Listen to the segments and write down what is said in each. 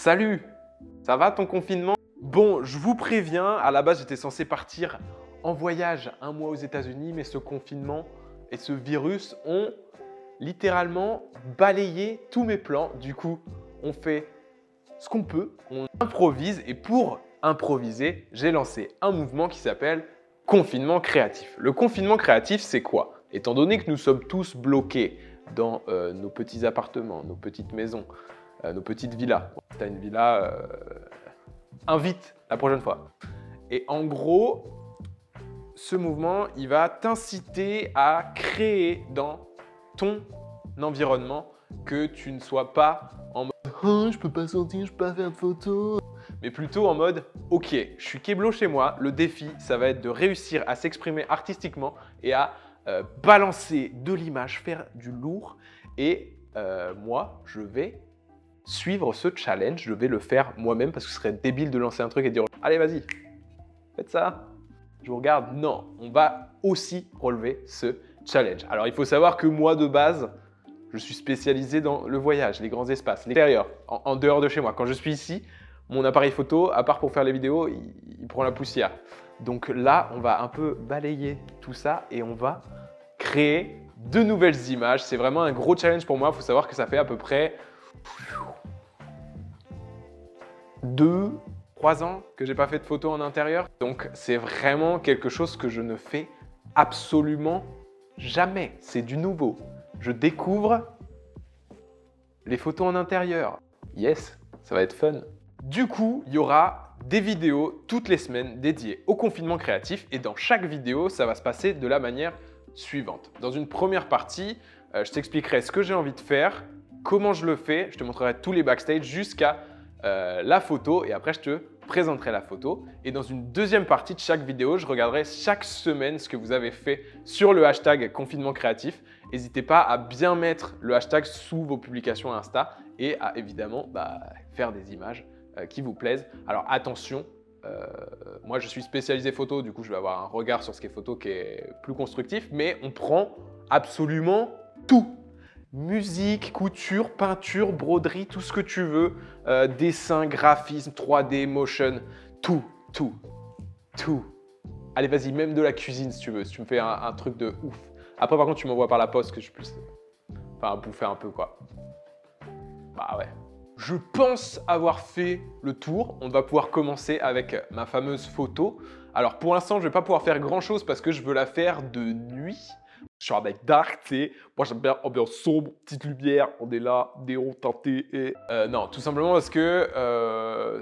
Salut! Ça va ton confinement? Bon, je vous préviens, à la base j'étais censé partir en voyage un mois aux États-Unis, mais ce confinement et ce virus ont littéralement balayé tous mes plans. Du coup, on fait ce qu'on peut, on improvise et pour improviser, j'ai lancé un mouvement qui s'appelle confinement créatif. Le confinement créatif, c'est quoi? Étant donné que nous sommes tous bloqués dans nos petits appartements, nos petites maisons, nos petites villas. Si tu as une villa, invite la prochaine fois. Et en gros, ce mouvement, il va t'inciter à créer dans ton environnement que tu ne sois pas en mode « oh, je peux pas sortir, je peux pas faire de photos », mais plutôt en mode « ok, je suis Keblo chez moi, le défi, ça va être de réussir à s'exprimer artistiquement et à balancer de l'image, faire du lourd. Et moi, je vais suivre ce challenge, je vais le faire moi-même parce que ce serait débile de lancer un truc et de dire « allez, vas-y, faites ça, je vous regarde ». Non, on va aussi relever ce challenge. Alors, il faut savoir que moi, de base, je suis spécialisé dans le voyage, les grands espaces, l'extérieur, en dehors de chez moi. Quand je suis ici, mon appareil photo, à part pour faire les vidéos, il prend la poussière. Donc là, on va un peu balayer tout ça et on va créer de nouvelles images. C'est vraiment un gros challenge pour moi. Il faut savoir que ça fait à peu près 2-3 ans que j'ai pas fait de photos en intérieur. Donc c'est vraiment quelque chose que je ne fais absolument jamais. C'est du nouveau. Je découvre les photos en intérieur. Yes, ça va être fun. Du coup, il y aura des vidéos toutes les semaines dédiées au confinement créatif et dans chaque vidéo, ça va se passer de la manière suivante. Dans une première partie, je t'expliquerai ce que j'ai envie de faire, comment je le fais, je te montrerai tous les backstage jusqu'à la photo et après je te présenterai la photo. Et dans une deuxième partie de chaque vidéo, je regarderai chaque semaine ce que vous avez fait sur le hashtag confinement créatif. N'hésitez pas à bien mettre le hashtag sous vos publications Insta et à évidemment faire des images qui vous plaisent. Alors attention, moi je suis spécialisé photo, du coup je vais avoir un regard sur ce qui est photo qui est plus constructif, mais on prend absolument tout. Musique, couture, peinture, broderie, tout ce que tu veux, dessin, graphisme, 3D, motion, tout. Allez, vas-y, même de la cuisine si tu veux, si tu me fais un truc de ouf. Après, par contre, tu m'envoies par la poste que je puisse bouffer un peu, quoi. Bah ouais. Je pense avoir fait le tour. On va pouvoir commencer avec ma fameuse photo. Alors, pour l'instant, je ne vais pas pouvoir faire grand-chose parce que je veux la faire de nuit. Je suis avec dark, tu sais. Moi, j'aime bien ambiance sombre, petite lumière, on est là, néon teinté et… non, tout simplement parce que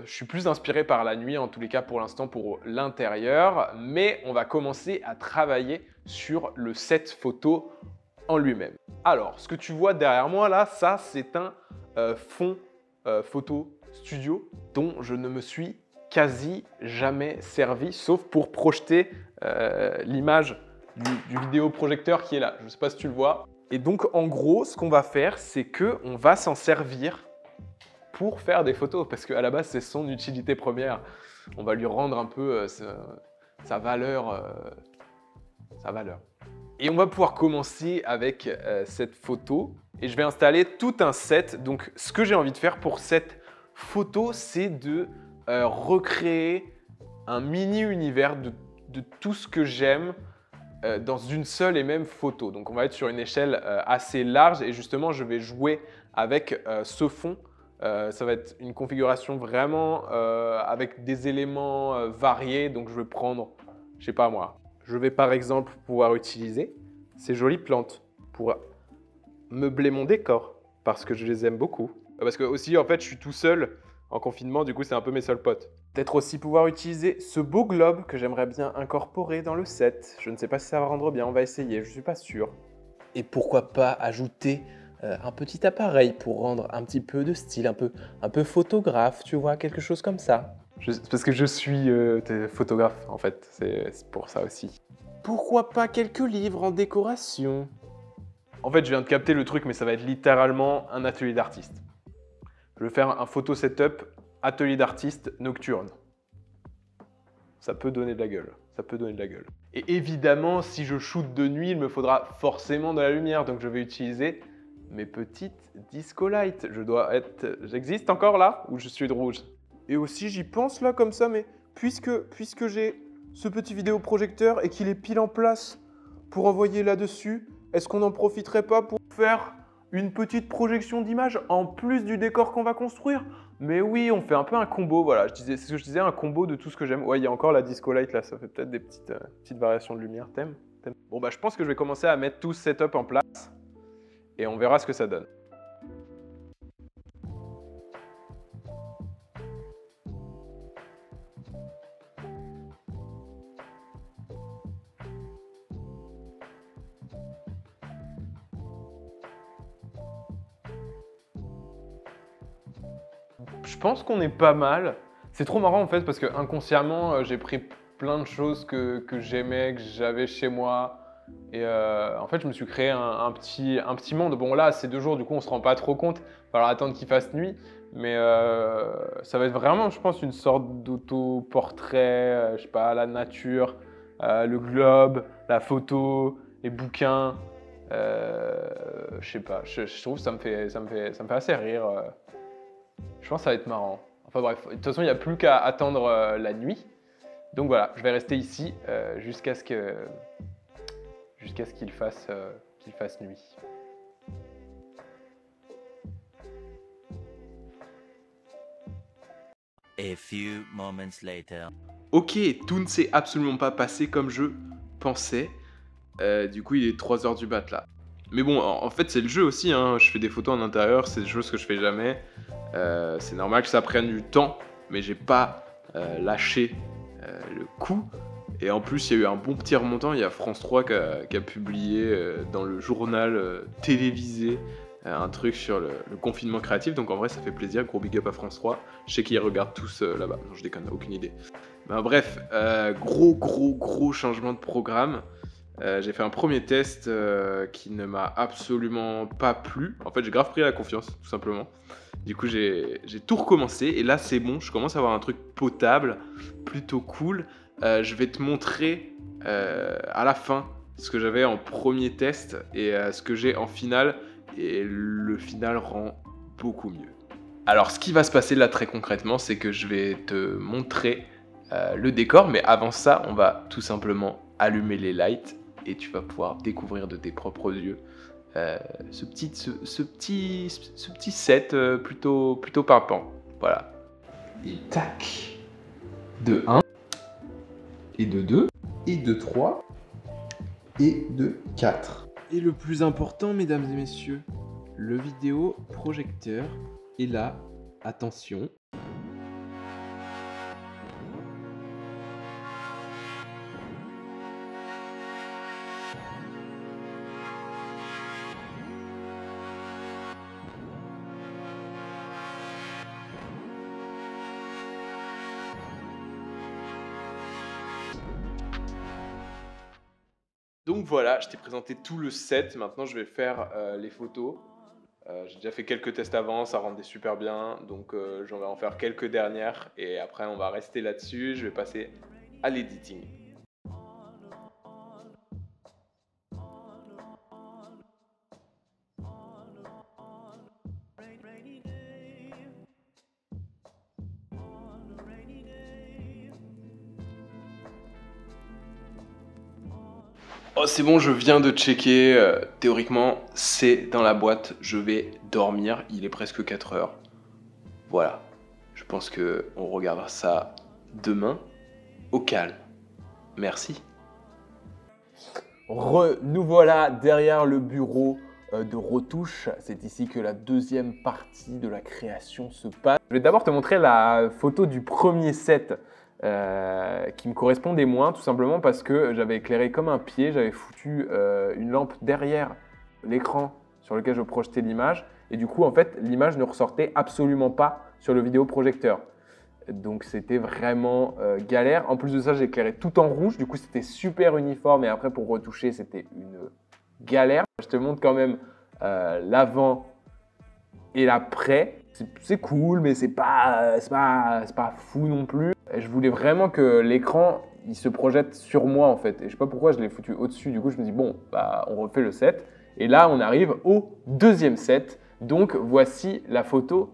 je suis plus inspiré par la nuit, en tous les cas pour l'instant, pour l'intérieur. Mais on va commencer à travailler sur le set photo en lui-même. Alors, ce que tu vois derrière moi, là, ça, c'est un fond photo studio dont je ne me suis quasi jamais servi, sauf pour projeter l'image du vidéoprojecteur qui est là. Je ne sais pas si tu le vois. Et donc, en gros, ce qu'on va faire, c'est qu'on va s'en servir pour faire des photos, parce qu'à la base, c'est son utilité première. On va lui rendre un peu sa valeur. Et on va pouvoir commencer avec cette photo. Et je vais installer tout un set. Donc, ce que j'ai envie de faire pour cette photo, c'est de recréer un mini-univers de tout ce que j'aime dans une seule et même photo. Donc on va être sur une échelle assez large et justement je vais jouer avec ce fond. Ça va être une configuration vraiment avec des éléments variés. Donc je vais prendre, je sais pas moi, je vais par exemple pouvoir utiliser ces jolies plantes pour meubler mon décor parce que je les aime beaucoup. Parce que aussi en fait je suis tout seul en confinement, du coup c'est un peu mes seuls potes. Peut-être aussi pouvoir utiliser ce beau globe que j'aimerais bien incorporer dans le set. Je ne sais pas si ça va rendre bien, on va essayer, je ne suis pas sûr. Et pourquoi pas ajouter un petit appareil pour rendre un petit peu de style, un peu photographe, tu vois, quelque chose comme ça. Parce que je suis photographe en fait, c'est pour ça aussi. Pourquoi pas quelques livres en décoration? En fait, je viens de capter le truc, mais ça va être littéralement un atelier d'artiste. Je vais faire un photo setup atelier d'artiste nocturne. Ça peut donner de la gueule. Ça peut donner de la gueule. Et évidemment, si je shoot de nuit, il me faudra forcément de la lumière. Donc, je vais utiliser mes petites disco lights. J'existe encore là ou je suis de rouge? Et aussi, j'y pense là comme ça, mais puisque j'ai ce petit vidéoprojecteur et qu'il est pile en place pour envoyer là-dessus, est-ce qu'on n'en profiterait pas pour faire une petite projection d'image en plus du décor qu'on va construire? Mais oui, on fait un peu un combo, voilà. C'est ce que je disais, un combo de tout ce que j'aime. Ouais, il y a encore la disco light là, ça fait peut-être des petites variations de lumière. T'aimes? Bon, bah, je pense que je vais commencer à mettre tout ce setup en place et on verra ce que ça donne. Je pense qu'on est pas mal. C'est trop marrant en fait parce que inconsciemment j'ai pris plein de choses que j'aimais, que j'avais chez moi. Et en fait je me suis créé un petit monde. Bon là c'est 2 jours, du coup on se rend pas trop compte. Il va falloir attendre qu'il fasse nuit. Mais ça va être vraiment je pense une sorte d'auto-portrait, je sais pas, la nature, le globe, la photo, les bouquins. Je sais pas, je trouve que ça me fait assez rire. Je pense que ça va être marrant. Enfin bref, de toute façon, il n'y a plus qu'à attendre la nuit. Donc voilà, je vais rester ici jusqu'à ce qu'il fasse nuit. A few moments later. Ok, tout ne s'est absolument pas passé comme je pensais. Du coup, il est 3 h du mat là. Mais bon, en fait, c'est le jeu aussi. Hein. Je fais des photos en intérieur, c'est des choses que je fais jamais. C'est normal que ça prenne du temps, mais j'ai pas lâché le coup. Et en plus, il y a eu un bon petit remontant. Il y a France 3 qui a publié dans le journal télévisé un truc sur le confinement créatif. Donc en vrai, ça fait plaisir. Gros big up à France 3. Je sais qu'ils regardent tous là-bas. Non, je déconne, aucune idée. Ben, bref, gros changement de programme. J'ai fait un premier test qui ne m'a absolument pas plu. En fait, j'ai grave pris la confiance, tout simplement. Du coup, j'ai tout recommencé et là, c'est bon. Je commence à avoir un truc potable, plutôt cool. Je vais te montrer à la fin ce que j'avais en premier test et ce que j'ai en finale. Et le final rend beaucoup mieux. Alors, ce qui va se passer là très concrètement, c'est que je vais te montrer le décor. Mais avant ça, on va tout simplement allumer les lights et tu vas pouvoir découvrir de tes propres yeux ce petit set plutôt pimpant. Voilà. Et tac. De 1, et de 2, et de 3, et de 4. Et le plus important, mesdames et messieurs, le vidéoprojecteur est là. Attention. Donc voilà, je t'ai présenté tout le set. Maintenant, je vais faire les photos. J'ai déjà fait quelques tests avant, ça rendait super bien. Donc j'en vais en faire quelques dernières. Et après, on va rester là-dessus. Je vais passer à l'editing. Oh, c'est bon, je viens de checker. Théoriquement, c'est dans la boîte. Je vais dormir. Il est presque 4 heures. Voilà. Je pense qu'on regardera ça demain au calme. Merci. Nous voilà derrière le bureau de retouche. C'est ici que la deuxième partie de la création se passe. Je vais d'abord te montrer la photo du premier set. Qui me correspondait moins, tout simplement parce que j'avais éclairé comme un pied, j'avais foutu une lampe derrière l'écran sur lequel je projetais l'image et du coup en fait l'image ne ressortait absolument pas sur le vidéoprojecteur. Donc c'était vraiment galère. En plus de ça, j'ai éclairé tout en rouge, du coup c'était super uniforme et après pour retoucher c'était une galère. Je te montre quand même l'avant et l'après. C'est cool, mais c'est pas fou non plus. Et je voulais vraiment que l'écran il se projette sur moi en fait. Et je sais pas pourquoi je l'ai foutu au-dessus. Du coup, je me dis bon, bah on refait le set. Et là, on arrive au deuxième set. Donc, voici la photo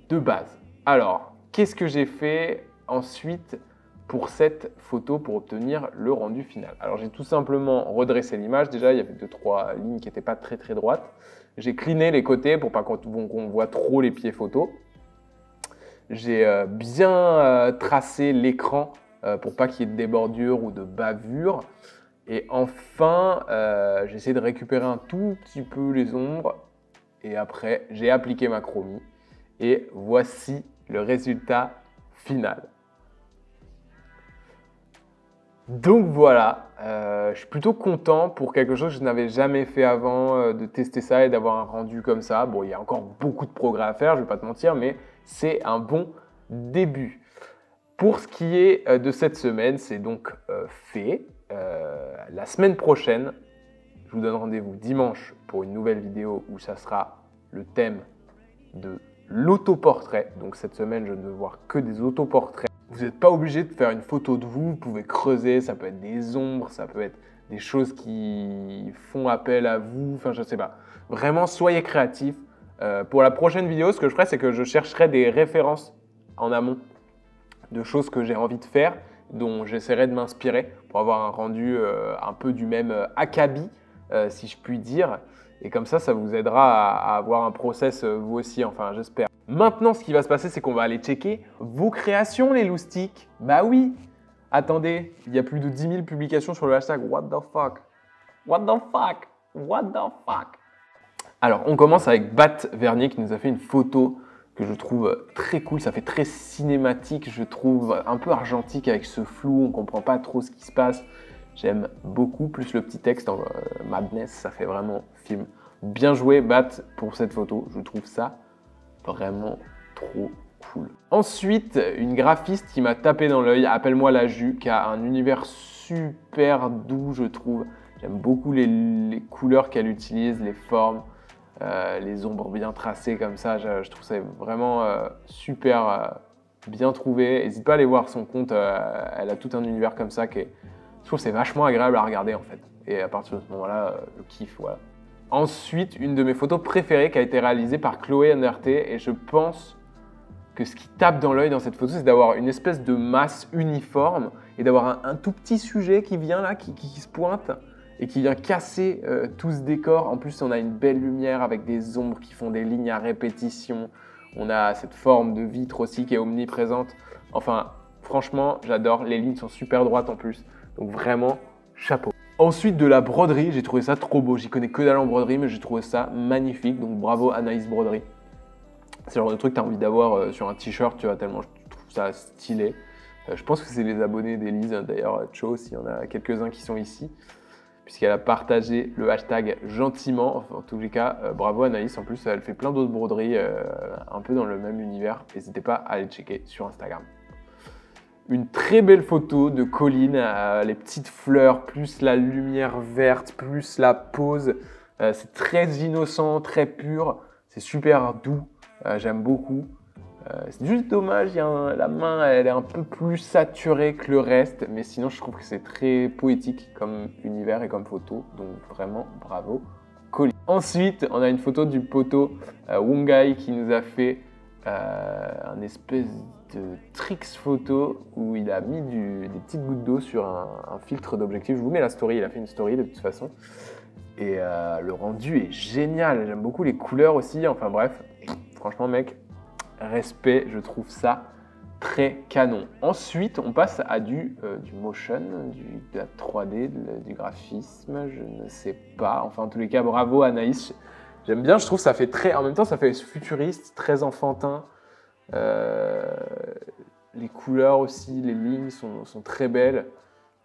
de base. Alors, qu'est-ce que j'ai fait ensuite pour cette photo pour obtenir le rendu final? Alors, j'ai tout simplement redressé l'image. Déjà, il y avait 2-3 lignes qui n'étaient pas très droites. J'ai cleané les côtés pour pas qu'on voit trop les pieds photos. J'ai bien tracé l'écran pour pas qu'il y ait de débordures ou de bavures. Et enfin, j'ai essayé de récupérer un tout petit peu les ombres. Et après, j'ai appliqué ma chromie. Et voici le résultat final. Donc voilà, je suis plutôt content pour quelque chose que je n'avais jamais fait avant, de tester ça et d'avoir un rendu comme ça. Bon, il y a encore beaucoup de progrès à faire, je ne vais pas te mentir, mais c'est un bon début. Pour ce qui est de cette semaine, c'est donc fait. La semaine prochaine, je vous donne rendez-vous dimanche pour une nouvelle vidéo où ça sera le thème de l'autoportrait. Donc cette semaine, je ne veux voir que des autoportraits. Vous n'êtes pas obligé de faire une photo de vous pouvez creuser, ça peut être des ombres, ça peut être des choses qui font appel à vous, enfin je ne sais pas. Vraiment, soyez créatifs. Pour la prochaine vidéo, ce que je ferai, c'est que je chercherai des références en amont de choses que j'ai envie de faire, dont j'essaierai de m'inspirer pour avoir un rendu un peu du même acabit, si je puis dire. Et comme ça vous aidera à avoir un process vous aussi, enfin j'espère. Maintenant, ce qui va se passer, c'est qu'on va aller checker vos créations, les loustiques. Bah oui. Attendez, il y a plus de 10 000 publications sur le hashtag What the fuck. What the fuck. What the fuck. Alors, on commence avec Bat Vernier qui nous a fait une photo que je trouve très cool. Ça fait très cinématique, je trouve un peu argentique avec ce flou. On ne comprend pas trop ce qui se passe. J'aime beaucoup. Plus le petit texte en Madness, ça fait vraiment film. Bien joué, Bat, pour cette photo. Je trouve ça vraiment trop cool. Ensuite, une graphiste qui m'a tapé dans l'œil, appelle-moi la Ju, qui a un univers super doux, je trouve. J'aime beaucoup les couleurs qu'elle utilise, les formes, les ombres bien tracées comme ça. Je trouve ça vraiment super bien trouvé. N'hésite pas à aller voir son compte, elle a tout un univers comme ça je trouve que c'est vachement agréable à regarder en fait. Et à partir de ce moment-là, je kiffe, voilà. Ensuite, une de mes photos préférées qui a été réalisée par Chloé NRT et je pense que ce qui tape dans l'œil dans cette photo, c'est d'avoir une espèce de masse uniforme et d'avoir un tout petit sujet qui vient là, qui se pointe et qui vient casser tout ce décor. En plus, on a une belle lumière avec des ombres qui font des lignes à répétition. On a cette forme de vitre aussi qui est omniprésente. Enfin, franchement, j'adore. Les lignes sont super droites en plus. Donc vraiment, chapeau. Ensuite, de la broderie, j'ai trouvé ça trop beau. J'y connais que dalle en broderie, mais j'ai trouvé ça magnifique. Donc bravo Anaïs Broderie. C'est le genre de truc que tu as envie d'avoir sur un t-shirt, tu vois, tellement je trouve ça stylé. Je pense que c'est les abonnés d'Elise, d'ailleurs, Cho, s'il y en a quelques-uns qui sont ici, puisqu'elle a partagé le hashtag gentiment. Enfin, en tous les cas, bravo Anaïs. En plus, elle fait plein d'autres broderies un peu dans le même univers. N'hésitez pas à aller checker sur Instagram. Une très belle photo de Colline, les petites fleurs, plus la lumière verte, plus la pose. C'est très innocent, très pur. C'est super doux. J'aime beaucoup. C'est juste dommage, la main elle est un peu plus saturée que le reste. Mais sinon, je trouve que c'est très poétique comme univers et comme photo. Donc vraiment, bravo Colline. Ensuite, on a une photo du poteau Wongai qui nous a fait un espèce de tricks photo où il a mis des petites gouttes d'eau sur un filtre d'objectif. Je vous mets la story, il a fait une story de toute façon. Et le rendu est génial, j'aime beaucoup les couleurs aussi, enfin bref. Franchement mec, respect, je trouve ça très canon. Ensuite, on passe à du motion, de la 3D, du graphisme, je ne sais pas. Enfin en tous les cas, bravo Anaïs. J'aime bien, je trouve que ça fait très, en même temps ça fait futuriste, très enfantin. Les couleurs aussi, les lignes sont très belles.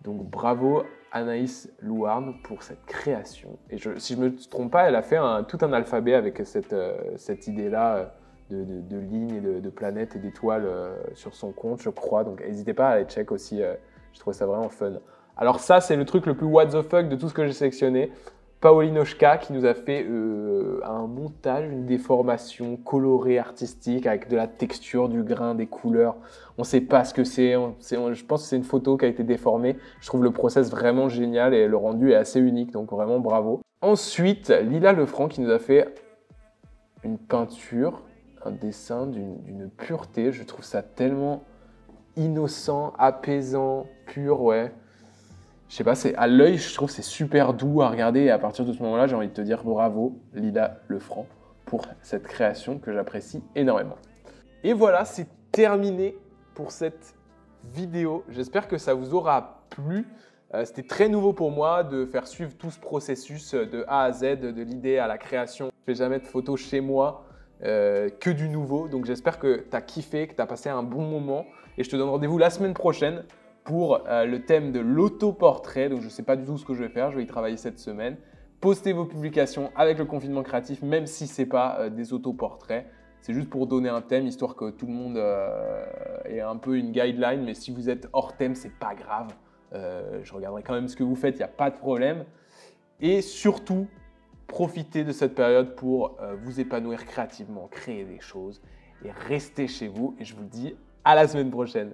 Donc bravo Anaïs Louarn pour cette création. Et si je ne me trompe pas, elle a fait tout un alphabet avec cette idée-là de lignes et de planètes et d'étoiles sur son compte, je crois. Donc n'hésitez pas à aller check aussi, je trouvais ça vraiment fun. Alors ça, c'est le truc le plus what the fuck de tout ce que j'ai sélectionné. Pauline Oshka qui nous a fait un montage, une déformation colorée, artistique, avec de la texture, du grain, des couleurs. On ne sait pas ce que c'est. Je pense que c'est une photo qui a été déformée. Je trouve le process vraiment génial et le rendu est assez unique, donc vraiment bravo. Ensuite, Lila Lefranc qui nous a fait une peinture, un dessin d'une pureté. Je trouve ça tellement innocent, apaisant, pur, ouais. Je sais pas, c'est à l'œil, je trouve que c'est super doux à regarder. Et à partir de ce moment-là, j'ai envie de te dire bravo, Lila Lefranc, pour cette création que j'apprécie énormément. Et voilà, c'est terminé pour cette vidéo. J'espère que ça vous aura plu. C'était très nouveau pour moi de faire suivre tout ce processus de A à Z, de l'idée à la création. Je ne fais jamais de photos chez moi, que du nouveau. Donc j'espère que tu as kiffé, que tu as passé un bon moment. Et je te donne rendez-vous la semaine prochaine pour le thème de l'autoportrait. Donc je ne sais pas du tout ce que je vais faire, je vais y travailler cette semaine. Postez vos publications avec le confinement créatif, même si ce n'est pas des autoportraits. C'est juste pour donner un thème, histoire que tout le monde ait un peu une guideline. Mais si vous êtes hors thème, ce n'est pas grave. Je regarderai quand même ce que vous faites, il n'y a pas de problème. Et surtout, profitez de cette période pour vous épanouir créativement, créer des choses et rester chez vous. Et je vous dis à la semaine prochaine.